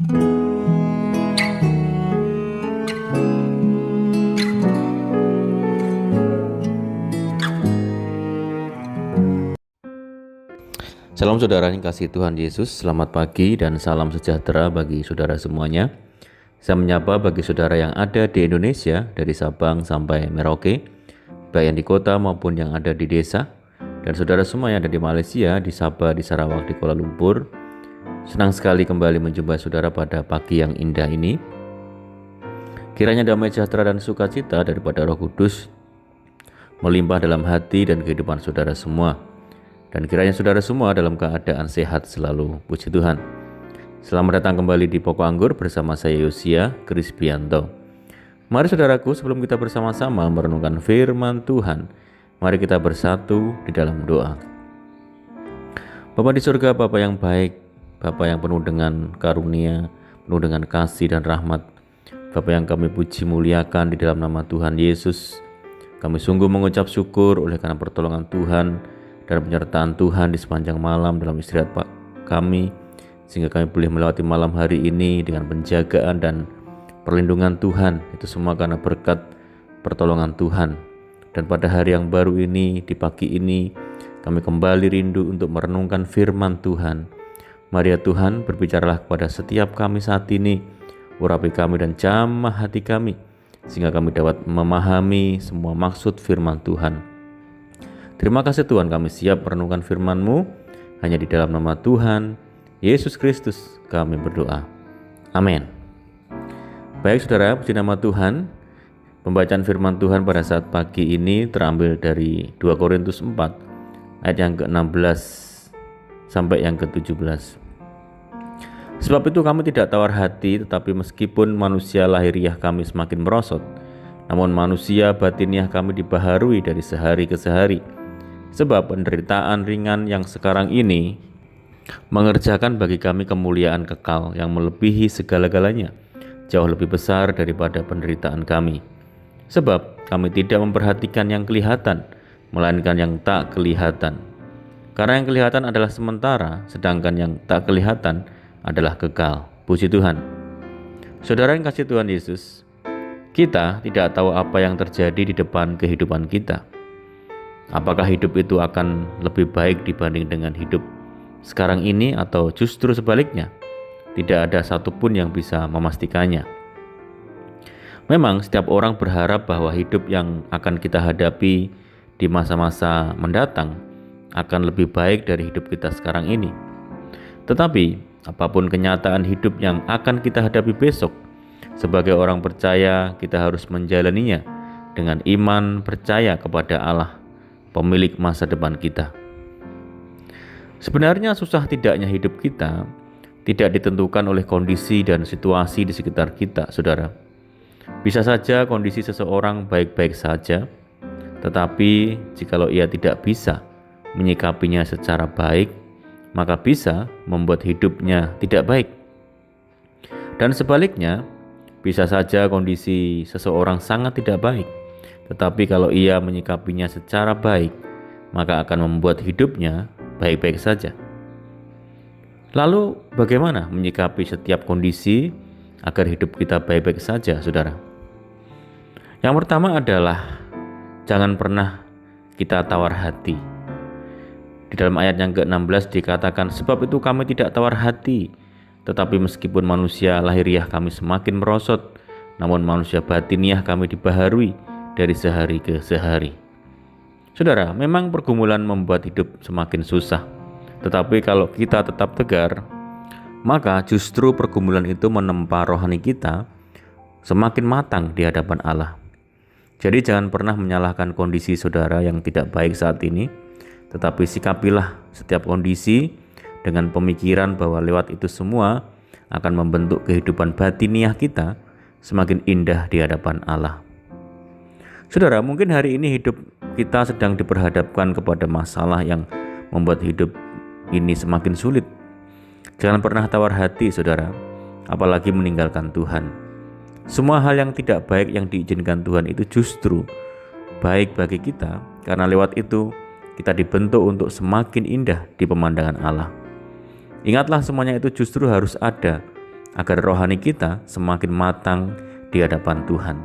Salam saudara yang kasih Tuhan Yesus, selamat pagi dan salam sejahtera bagi saudara semuanya. Saya menyapa bagi saudara yang ada di Indonesia dari Sabang sampai Merauke, baik yang di kota maupun yang ada di desa, dan saudara semua yang ada di Malaysia, di Sabah, di Sarawak, di Kuala Lumpur. Senang sekali kembali menjumpai saudara pada pagi yang indah ini. Kiranya damai sejahtera dan sukacita daripada Roh Kudus melimpah dalam hati dan kehidupan saudara semua. Dan kiranya saudara semua dalam keadaan sehat selalu. Puji Tuhan. Selamat datang kembali di Pokok Anggur bersama saya Yosia Krispianto. Mari saudaraku, sebelum kita bersama-sama merenungkan firman Tuhan, mari kita bersatu di dalam doa. Bapa di surga, Bapa yang baik, Bapa yang penuh dengan karunia, penuh dengan kasih dan rahmat, Bapa yang kami puji muliakan di dalam nama Tuhan Yesus. Kami sungguh mengucap syukur oleh karena pertolongan Tuhan dan penyertaan Tuhan di sepanjang malam dalam istirahat kami, sehingga kami boleh melewati malam hari ini dengan penjagaan dan perlindungan Tuhan. Itu semua karena berkat pertolongan Tuhan. Dan pada hari yang baru ini, di pagi ini, kami kembali rindu untuk merenungkan firman Tuhan. Mari ya Tuhan, berbicaralah kepada setiap kami saat ini, urapi kami dan jamah hati kami, sehingga kami dapat memahami semua maksud firman Tuhan. Terima kasih Tuhan, kami siap merenungkan firman-Mu. Hanya di dalam nama Tuhan Yesus Kristus kami berdoa. Amin. Baik saudara, puji nama Tuhan. Pembacaan firman Tuhan pada saat pagi ini terambil dari 2 Korintus 4 ayat yang ke-16 sampai yang ke-17. Sebab itu kami tidak tawar hati, tetapi meskipun manusia lahiriah kami semakin merosot, namun manusia batiniah kami dibaharui dari sehari ke sehari. Sebab penderitaan ringan yang sekarang ini mengerjakan bagi kami kemuliaan kekal yang melebihi segala-galanya, jauh lebih besar daripada penderitaan kami. Sebab kami tidak memperhatikan yang kelihatan, melainkan yang tak kelihatan. Karena yang kelihatan adalah sementara, sedangkan yang tak kelihatan adalah kekal. Puji Tuhan. Saudara yang kasih Tuhan Yesus, kita tidak tahu apa yang terjadi di depan kehidupan kita. Apakah hidup itu akan lebih baik dibanding dengan hidup sekarang ini atau justru sebaliknya? Tidak ada satupun yang bisa memastikannya. Memang setiap orang berharap bahwa hidup yang akan kita hadapi di masa-masa mendatang akan lebih baik dari hidup kita sekarang ini. Tetapi apapun kenyataan hidup yang akan kita hadapi besok, sebagai orang percaya kita harus menjalaninya dengan iman percaya kepada Allah, pemilik masa depan kita. Sebenarnya susah tidaknya hidup kita tidak ditentukan oleh kondisi dan situasi di sekitar kita, saudara. Bisa saja kondisi seseorang baik-baik saja, tetapi jikalau ia tidak bisa menyikapinya secara baik, maka bisa membuat hidupnya tidak baik. Dan sebaliknya, bisa saja kondisi seseorang sangat tidak baik, tetapi kalau ia menyikapinya secara baik, maka akan membuat hidupnya baik-baik saja. Lalu bagaimana menyikapi setiap kondisi agar hidup kita baik-baik saja, saudara? Yang pertama adalah jangan pernah kita tawar hati. Di dalam ayat yang ke-16 dikatakan, sebab itu kami tidak tawar hati, tetapi meskipun manusia lahiriah kami semakin merosot, namun manusia batiniah kami dibaharui dari sehari ke sehari. Saudara, memang pergumulan membuat hidup semakin susah. Tetapi kalau kita tetap tegar, maka justru pergumulan itu menempa rohani kita semakin matang di hadapan Allah. Jadi jangan pernah menyalahkan kondisi saudara yang tidak baik saat ini, tetapi sikapilah setiap kondisi dengan pemikiran bahwa lewat itu semua akan membentuk kehidupan batiniah kita semakin indah di hadapan Allah. Saudara, mungkin hari ini hidup kita sedang diperhadapkan kepada masalah yang membuat hidup ini semakin sulit. Jangan pernah tawar hati, saudara, apalagi meninggalkan Tuhan. Semua hal yang tidak baik yang diizinkan Tuhan itu justru baik bagi kita, karena lewat itu kita dibentuk untuk semakin indah di pemandangan Allah. Ingatlah, semuanya itu justru harus ada agar rohani kita semakin matang di hadapan Tuhan.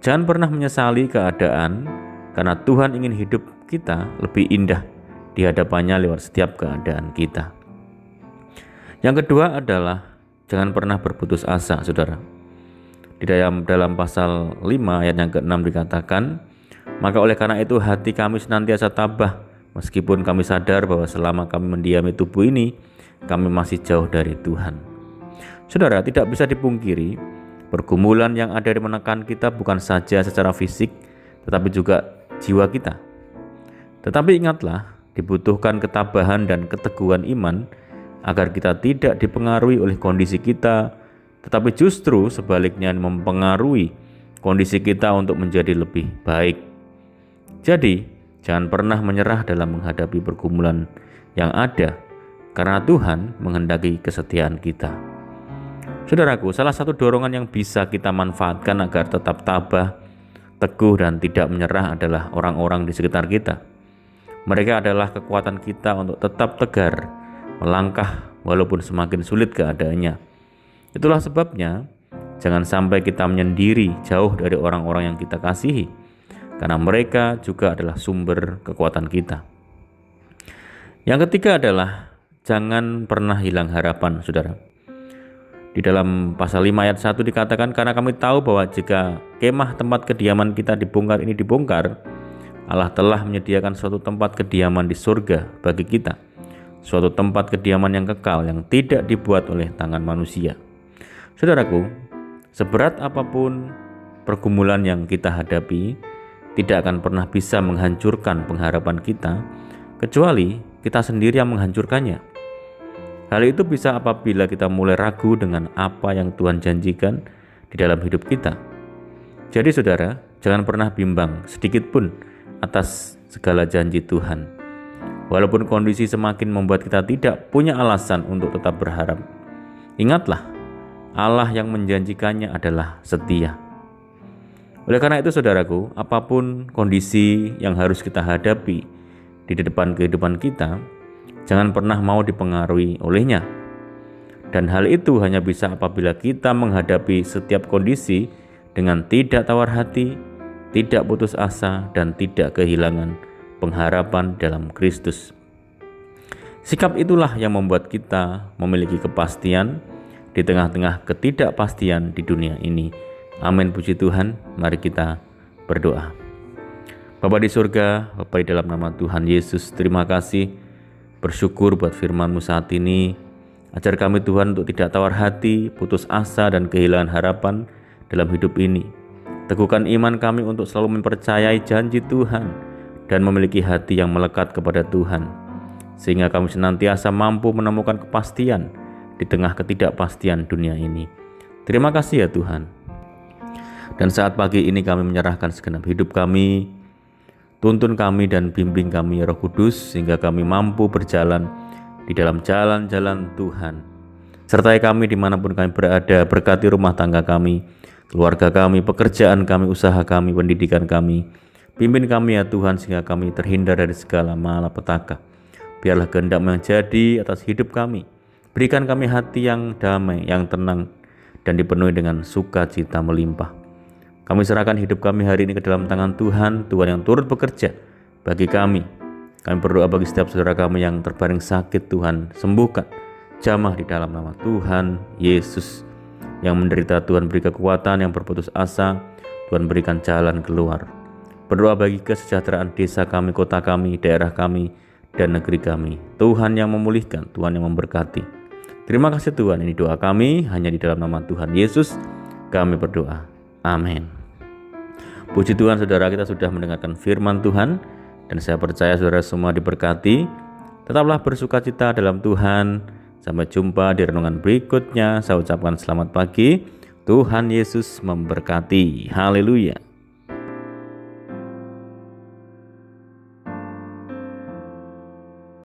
Jangan pernah menyesali keadaan, karena Tuhan ingin hidup kita lebih indah di hadapannya lewat setiap keadaan kita. Yang kedua adalah jangan pernah berputus asa, saudara. Di dalam pasal 5 ayat yang ke-6 dikatakan, maka oleh karena itu hati kami senantiasa tabah, meskipun kami sadar bahwa selama kami mendiami tubuh ini, kami masih jauh dari Tuhan. Saudara, tidak bisa dipungkiri, pergumulan yang ada di menekan kita bukan saja secara fisik, tetapi juga jiwa kita. Tetapi ingatlah, dibutuhkan ketabahan dan keteguhan iman agar kita tidak dipengaruhi oleh kondisi kita, tetapi justru sebaliknya mempengaruhi kondisi kita untuk menjadi lebih baik. Jadi, jangan pernah menyerah dalam menghadapi pergumulan yang ada, karena Tuhan menghendaki kesetiaan kita. Saudaraku, salah satu dorongan yang bisa kita manfaatkan agar tetap tabah, teguh, dan tidak menyerah adalah orang-orang di sekitar kita. Mereka adalah kekuatan kita untuk tetap tegar, melangkah walaupun semakin sulit keadaannya. Itulah sebabnya, jangan sampai kita menyendiri jauh dari orang-orang yang kita kasihi, karena mereka juga adalah sumber kekuatan kita. Yang ketiga adalah jangan pernah hilang harapan, saudara. Di dalam pasal 5 ayat 1 dikatakan, karena kami tahu bahwa jika kemah tempat kediaman kita dibongkar, Allah telah menyediakan suatu tempat kediaman di surga bagi kita, suatu tempat kediaman yang kekal yang tidak dibuat oleh tangan manusia. Saudaraku, seberat apapun pergumulan yang kita hadapi, tidak akan pernah bisa menghancurkan pengharapan kita, kecuali kita sendiri yang menghancurkannya. Hal itu bisa apabila kita mulai ragu dengan apa yang Tuhan janjikan di dalam hidup kita. Jadi saudara, jangan pernah bimbang sedikit pun atas segala janji Tuhan. Walaupun kondisi semakin membuat kita tidak punya alasan untuk tetap berharap, ingatlah, Allah yang menjanjikannya adalah setia. Oleh karena itu saudaraku, apapun kondisi yang harus kita hadapi di depan kehidupan kita, jangan pernah mau dipengaruhi olehnya. Dan hal itu hanya bisa apabila kita menghadapi setiap kondisi dengan tidak tawar hati, tidak putus asa, dan tidak kehilangan pengharapan dalam Kristus. Sikap itulah yang membuat kita memiliki kepastian di tengah-tengah ketidakpastian di dunia ini. Amin, puji Tuhan. Mari kita berdoa. Bapa di surga, Bapa di dalam nama Tuhan Yesus, terima kasih, bersyukur buat firman-Mu saat ini. Ajar kami Tuhan untuk tidak tawar hati, putus asa, dan kehilangan harapan dalam hidup ini. Teguhkan iman kami untuk selalu mempercayai janji Tuhan dan memiliki hati yang melekat kepada Tuhan, sehingga kami senantiasa mampu menemukan kepastian di tengah ketidakpastian dunia ini. Terima kasih ya Tuhan. Dan saat pagi ini kami menyerahkan segenap hidup kami. Tuntun kami dan bimbing kami Roh Kudus, sehingga kami mampu berjalan di dalam jalan-jalan Tuhan. Sertai kami dimanapun kami berada, berkati rumah tangga kami, keluarga kami, pekerjaan kami, usaha kami, pendidikan kami. Pimpin kami ya Tuhan, sehingga kami terhindar dari segala malapetaka. Biarlah kehendak-Mu yang jadi atas hidup kami. Berikan kami hati yang damai, yang tenang, dan dipenuhi dengan sukacita melimpah. Kami serahkan hidup kami hari ini ke dalam tangan Tuhan, Tuhan yang turut bekerja bagi kami. Kami berdoa bagi setiap saudara kami yang terbaring sakit, Tuhan sembuhkan. Jamah di dalam nama Tuhan Yesus. Yang menderita, Tuhan beri kekuatan, yang berputus asa, Tuhan berikan jalan keluar. Berdoa bagi kesejahteraan desa kami, kota kami, daerah kami, dan negeri kami. Tuhan yang memulihkan, Tuhan yang memberkati. Terima kasih Tuhan, ini doa kami hanya di dalam nama Tuhan Yesus kami berdoa. Amin. Puji Tuhan, saudara, kita sudah mendengarkan firman Tuhan, dan saya percaya saudara semua diberkati. Tetaplah bersukacita dalam Tuhan. Sampai jumpa di renungan berikutnya. Saya ucapkan selamat pagi. Tuhan Yesus memberkati. Haleluya.